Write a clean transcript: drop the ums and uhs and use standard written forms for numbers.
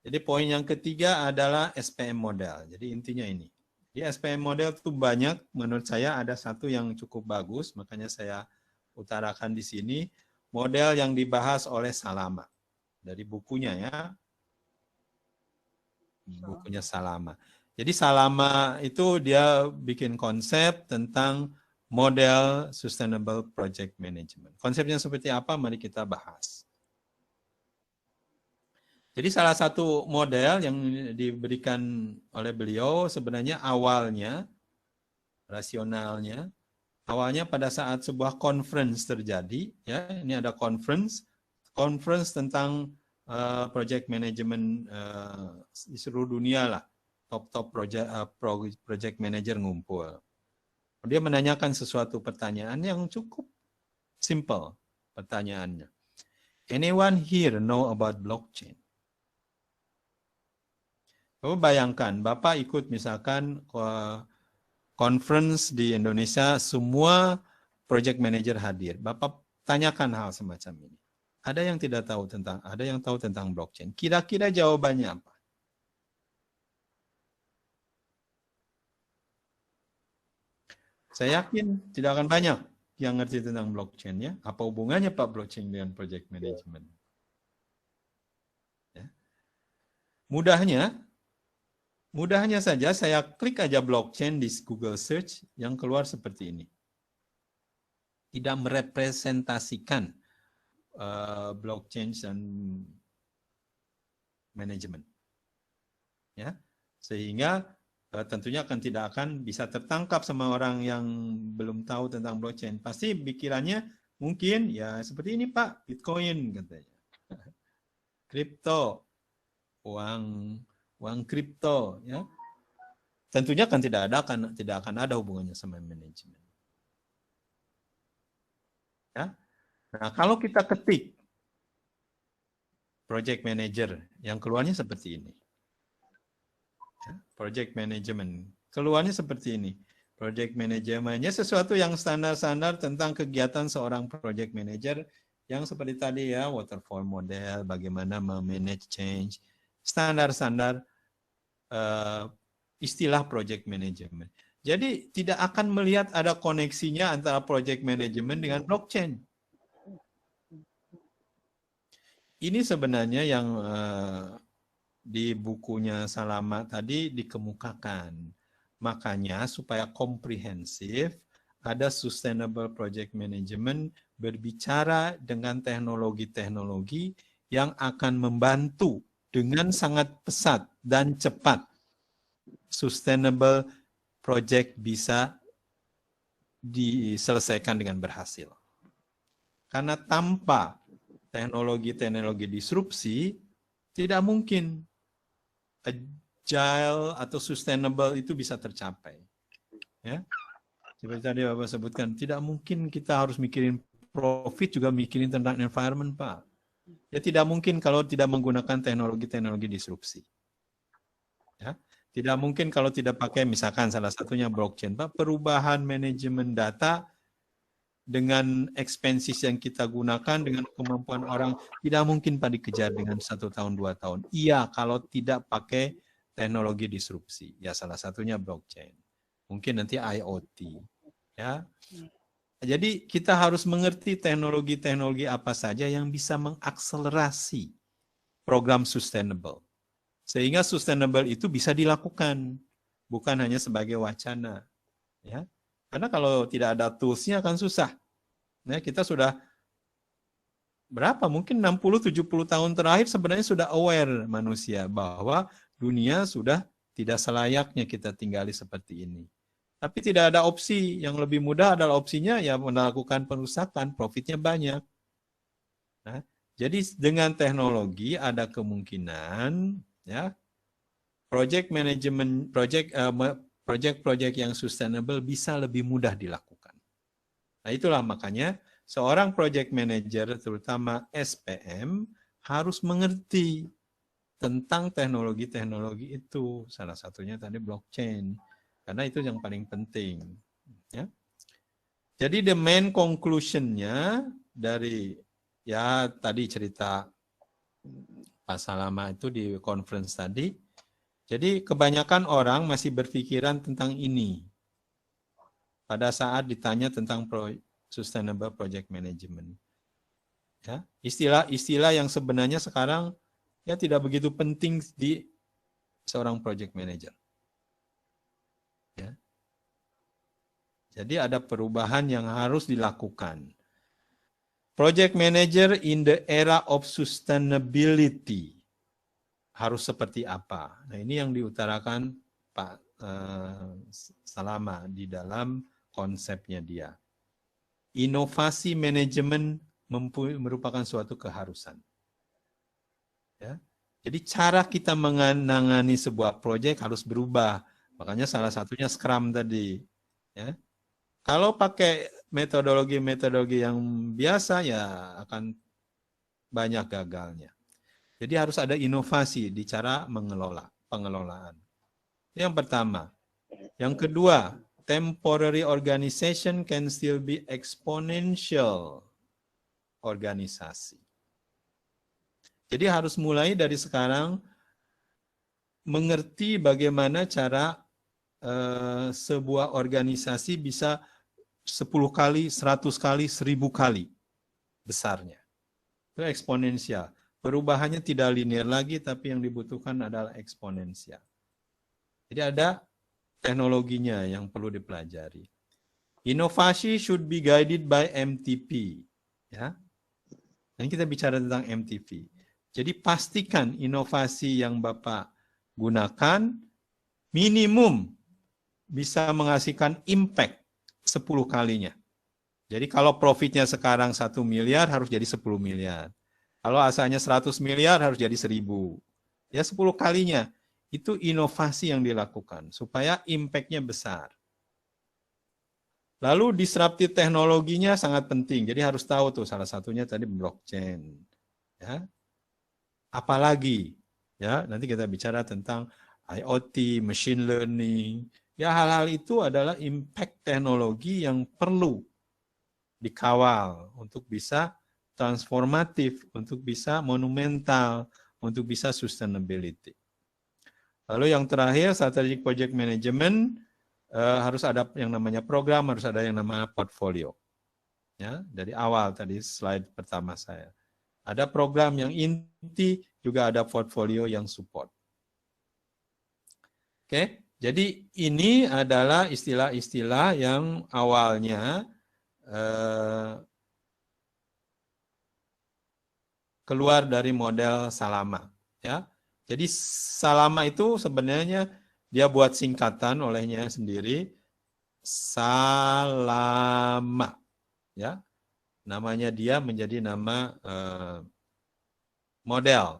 Jadi poin yang ketiga adalah SPM model. Jadi intinya ini. Di SPM model itu banyak, menurut saya ada satu yang cukup bagus, makanya saya utarakan di sini, model yang dibahas oleh Salama. Dari bukunya ya, bukunya Salama. Jadi Salama itu dia bikin konsep tentang model sustainable project management. Konsepnya seperti apa? Mari kita bahas. Jadi salah satu model yang diberikan oleh beliau sebenarnya awalnya, rasionalnya, awalnya pada saat sebuah conference terjadi, ya ini ada conference tentang project management di seluruh dunia lah, top project manager ngumpul. Dia menanyakan sesuatu pertanyaan yang cukup simple pertanyaannya. Anyone here know about blockchain? Coba bayangkan, Bapak ikut misalkan conference di Indonesia, semua project manager hadir. Bapak tanyakan hal semacam ini. Ada yang tidak tahu tentang, ada yang tahu tentang blockchain. Kira-kira jawabannya apa? Saya yakin tidak akan banyak yang ngerti tentang blockchain ya. Apa hubungannya Pak blockchain dengan project management? Ya. Mudahnya saja saya klik aja blockchain di Google Search, yang keluar seperti ini. Tidak merepresentasikan blockchain dan manajemen. Ya. Sehingga tentunya tidak akan bisa tertangkap sama orang yang belum tahu tentang blockchain. Pasti pikirannya mungkin ya seperti ini Pak, Bitcoin katanya. Kripto, uang kripto ya. Tentunya kan tidak akan ada hubungannya sama manajemen. Ya. Nah, kalau kita ketik project manager, yang keluarnya seperti ini. Ya, project management, keluarnya seperti ini. Project manajemennya sesuatu yang standar-standar tentang kegiatan seorang project manager yang seperti tadi ya, waterfall model, bagaimana memanage change, standar-standar istilah project management. Jadi tidak akan melihat ada koneksinya antara project management dengan blockchain. Ini sebenarnya yang di bukunya Salama tadi dikemukakan. Makanya supaya komprehensif, ada sustainable project management berbicara dengan teknologi-teknologi yang akan membantu dengan sangat pesat dan cepat sustainable project bisa diselesaikan dengan berhasil. Karena tanpa teknologi-teknologi disrupsi, tidak mungkin agile atau sustainable itu bisa tercapai. Ya, seperti tadi Bapak sebutkan, tidak mungkin kita harus mikirin profit juga mikirin tentang environment, Pak. Ya tidak mungkin kalau tidak menggunakan teknologi-teknologi disrupsi. Ya, tidak mungkin kalau tidak pakai misalkan salah satunya blockchain, Pak. Perubahan manajemen data dengan expenses yang kita gunakan, dengan kemampuan orang, tidak mungkin Pak dikejar dengan 1 tahun, 2 tahun. Iya, kalau tidak pakai teknologi disrupsi. Ya, salah satunya blockchain. Mungkin nanti IoT. Ya. Jadi kita harus mengerti teknologi-teknologi apa saja yang bisa mengakselerasi program sustainable. Sehingga sustainable itu bisa dilakukan. Bukan hanya sebagai wacana. Ya. Karena kalau tidak ada tools-nya akan susah. Nah, kita sudah berapa? Mungkin 60-70 tahun terakhir sebenarnya sudah aware manusia bahwa dunia sudah tidak selayaknya kita tinggali seperti ini. Tapi tidak ada opsi. Yang lebih mudah adalah opsinya ya melakukan perusakan, profitnya banyak. Nah, jadi dengan teknologi ada kemungkinan ya project management, project yang sustainable bisa lebih mudah dilakukan. Nah, itulah makanya seorang project manager, terutama SPM, harus mengerti tentang teknologi-teknologi itu. Salah satunya tadi blockchain, karena itu yang paling penting. Ya. Jadi the main conclusion-nya dari ya tadi cerita Pak Salama itu di conference tadi. Jadi kebanyakan orang masih berpikiran tentang ini pada saat ditanya tentang sustainable project management. Ya, istilah-istilah yang sebenarnya sekarang ya tidak begitu penting di seorang project manager. Ya. Jadi ada perubahan yang harus dilakukan. Project manager in the era of sustainability harus seperti apa? Nah, ini yang diutarakan Pak Salama di dalam konsepnya dia. Inovasi manajemen merupakan suatu keharusan. Ya. Jadi cara kita menangani sebuah proyek harus berubah. Makanya salah satunya Scrum tadi. Ya. Kalau pakai metodologi-metodologi yang biasa ya akan banyak gagalnya. Jadi harus ada inovasi di cara pengelolaan. Yang pertama. Yang kedua, temporary organization can still be exponential organisasi. Jadi harus mulai dari sekarang mengerti bagaimana cara sebuah organisasi bisa 10 kali, 100 kali, 1000 kali besarnya. Itu eksponensial. Perubahannya tidak linear lagi, tapi yang dibutuhkan adalah eksponensial. Jadi ada teknologinya yang perlu dipelajari. Inovasi should be guided by MTP. Ya. Dan kita bicara tentang MTP. Jadi pastikan inovasi yang Bapak gunakan minimum bisa menghasilkan impact 10 kalinya. Jadi kalau profitnya sekarang 1 miliar harus jadi 10 miliar. Kalau asalnya 100 miliar harus jadi 1000. Ya 10 kalinya. Itu inovasi yang dilakukan supaya impact-nya besar. Lalu disruptive teknologinya sangat penting. Jadi harus tahu tuh salah satunya tadi blockchain. Ya. Apalagi ya, nanti kita bicara tentang IoT, machine learning. Ya hal-hal itu adalah impact teknologi yang perlu dikawal untuk bisa transformatif, untuk bisa monumental, untuk bisa sustainability. Lalu yang terakhir, strategic project management, harus ada yang namanya program, harus ada yang namanya portfolio. Ya, dari awal tadi slide pertama saya. Ada program yang inti, juga ada portfolio yang support. Oke, jadi ini adalah istilah-istilah yang awalnya keluar dari model Salama. Ya, jadi Salama itu sebenarnya dia buat singkatan olehnya sendiri, Salama. Ya, namanya dia menjadi nama model